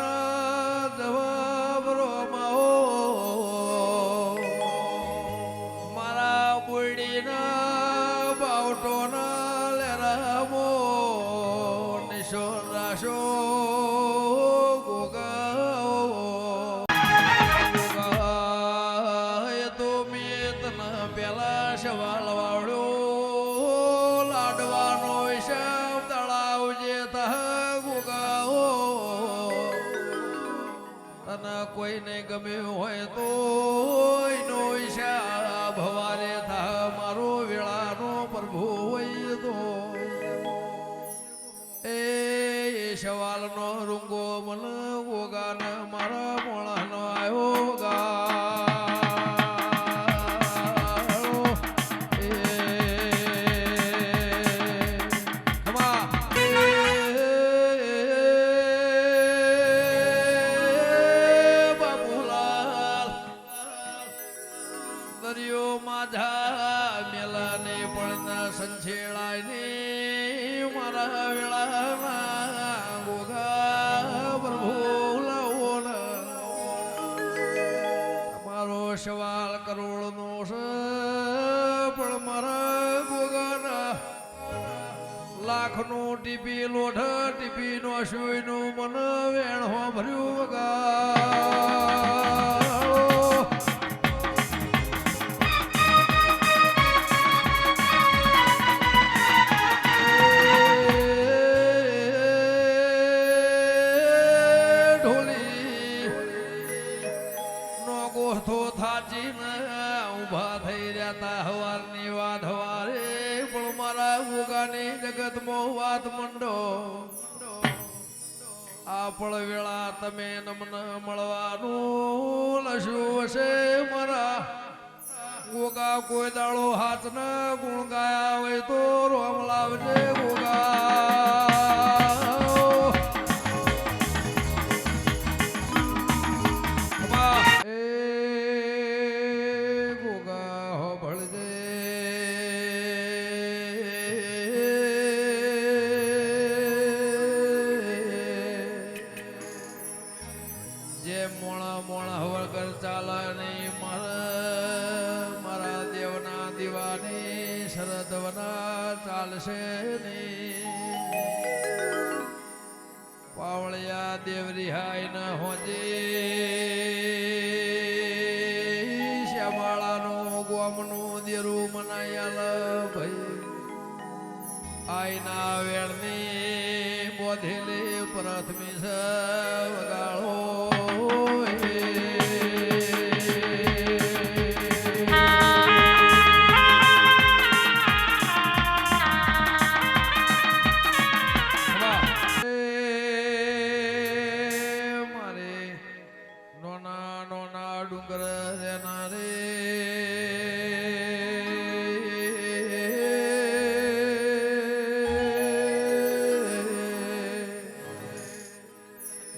મારા જવાબ રોમાઓ મારા બુડીના બાવટોના લેરામો નિશો રાશો સવાલ વાવડ્યો લાડવાનો હિસાબ તળાવ જે ગુગાઓ તને કોઈને ગમ્યું હોય તો એનો હિસાબ હવારે થા મારો વેળાનો પ્રભુ હોય તો એ સવાલનો રૂંગો મન ગોગાને મારા મોણાનો આવ્યો ગા સંછેડાઈને મારા વેળાના ગોગા પ્રભુ લાવો તમારો સવાલ કરોડનો છે પણ મારા ગોગાના લાખનું ટીપી લોઢ ટીપી નો સુઈનું મન વેણો ભર્યું ગા ઉભા થઈ રહ્યા હવારની વાત હવારે પણ મારા ગોગાની જગતમાં વાત મંડો આ પળ વેળા તમે નમને મળવાનું લસ્યું હશે મારા ગોગા કોઈ દાડો હાથના ગુણ ગાયા હોય તો રોમ લાવજે ગોગા મારા દેવના દીવાની શરદવના ચાલશે નહીં પાવળિયા દેવરિહાઈ ન હોજે શ્યામાળાનું ગોમનું દેરું મનાયાલ ભાઈ આઈના વેળની બોધેલી પ્રથમી વગાળો ડુંગર રેના રે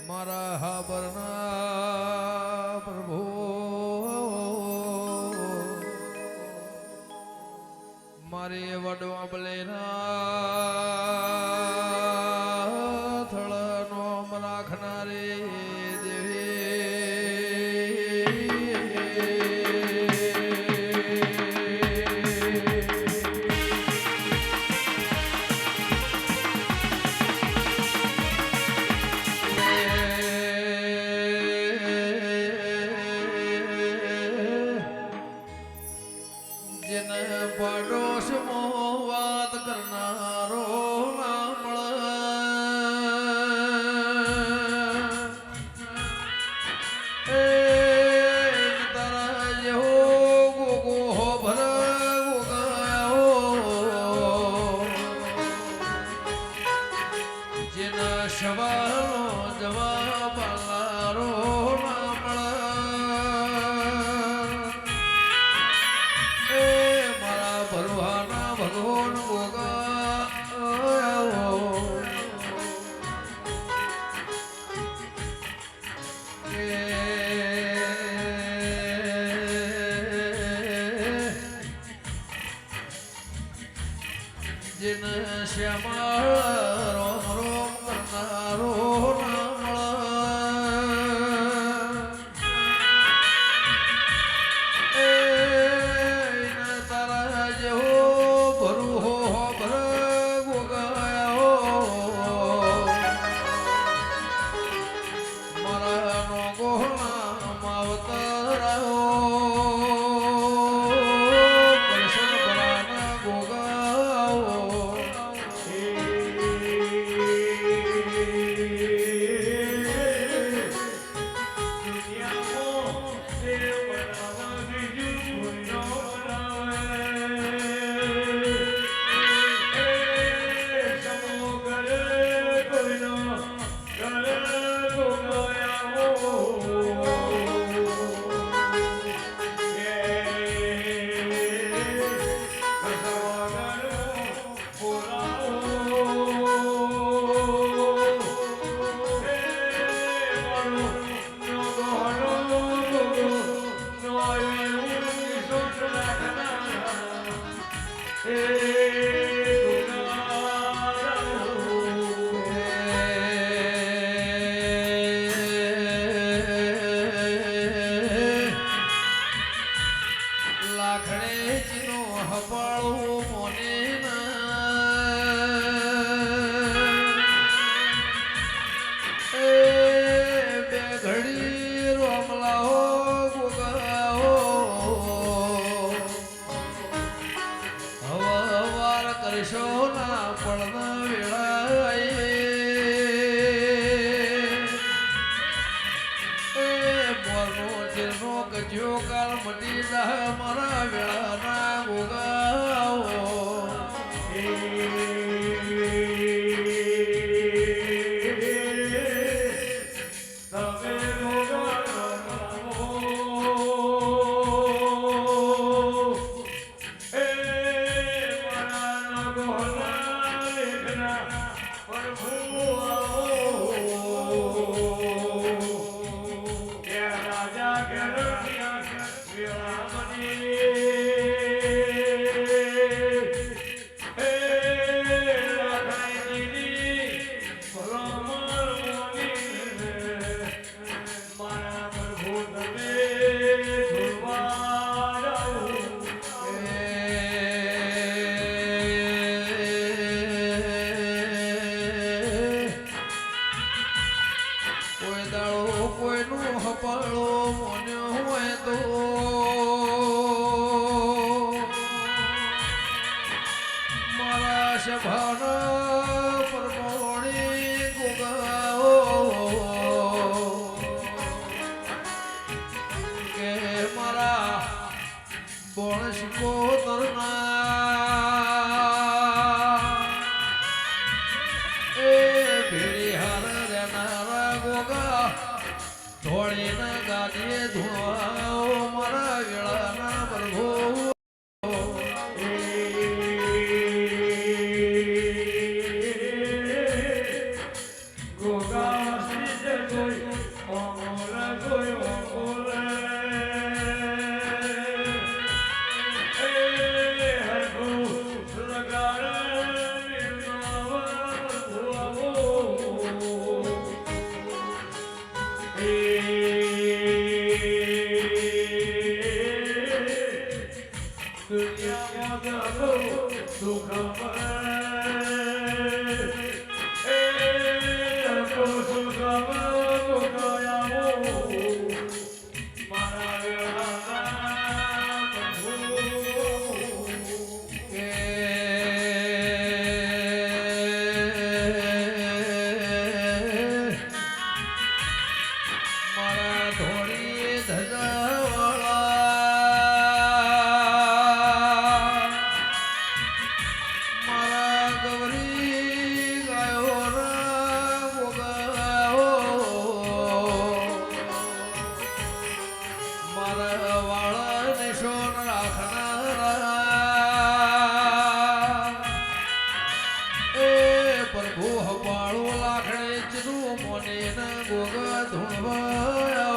મારા હાબરના પ્રભુ મારી વડવા બલેના થળનો રાખનારી પડોશમાં વાત કરનારો તારા જેવો ગોગો ભર ગોગાયો જેના સવાલો જવાબ આલારો ભગવાન ગોગા जिन श्यामा रोम रोम करनारो नाम ગોહણા માવતરાઓ કરશન ભરાના ગોગાઓ મટી જા મારા વેળાના ગોગાઓ સભાના પરમોણી ગોગાઓ કે મારા બોણશકો તરના એ ભેડી હાર રહેનારા ગોગા ધોળીના ગાદીએ ધોળાઓ મારા વેળાના પ્રભુ પ્રભુ હપાળો લાખડે ચરું મોને ના ગોગા ધૂણવાયો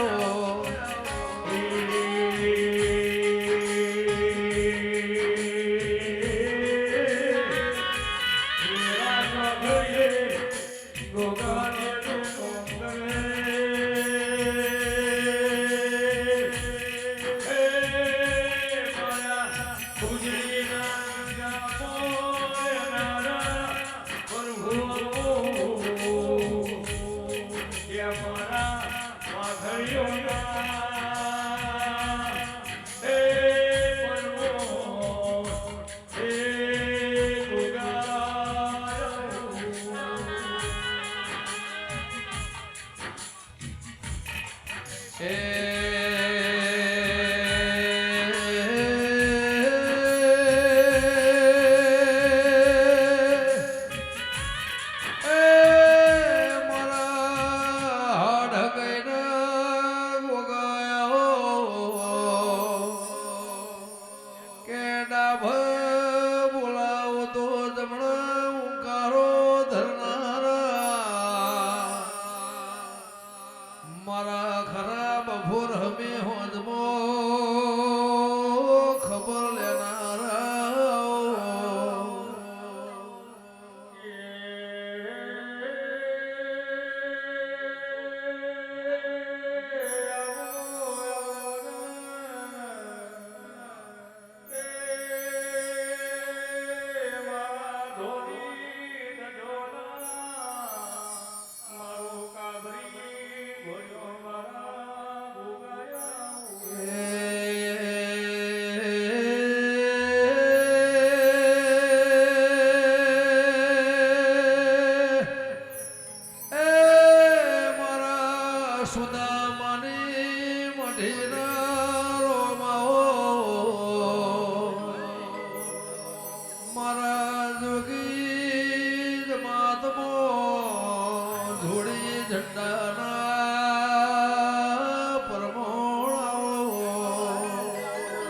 મારા ખરાબ ભોર હમે હોદમો ખબર લેનારા સુદામાની મઢીના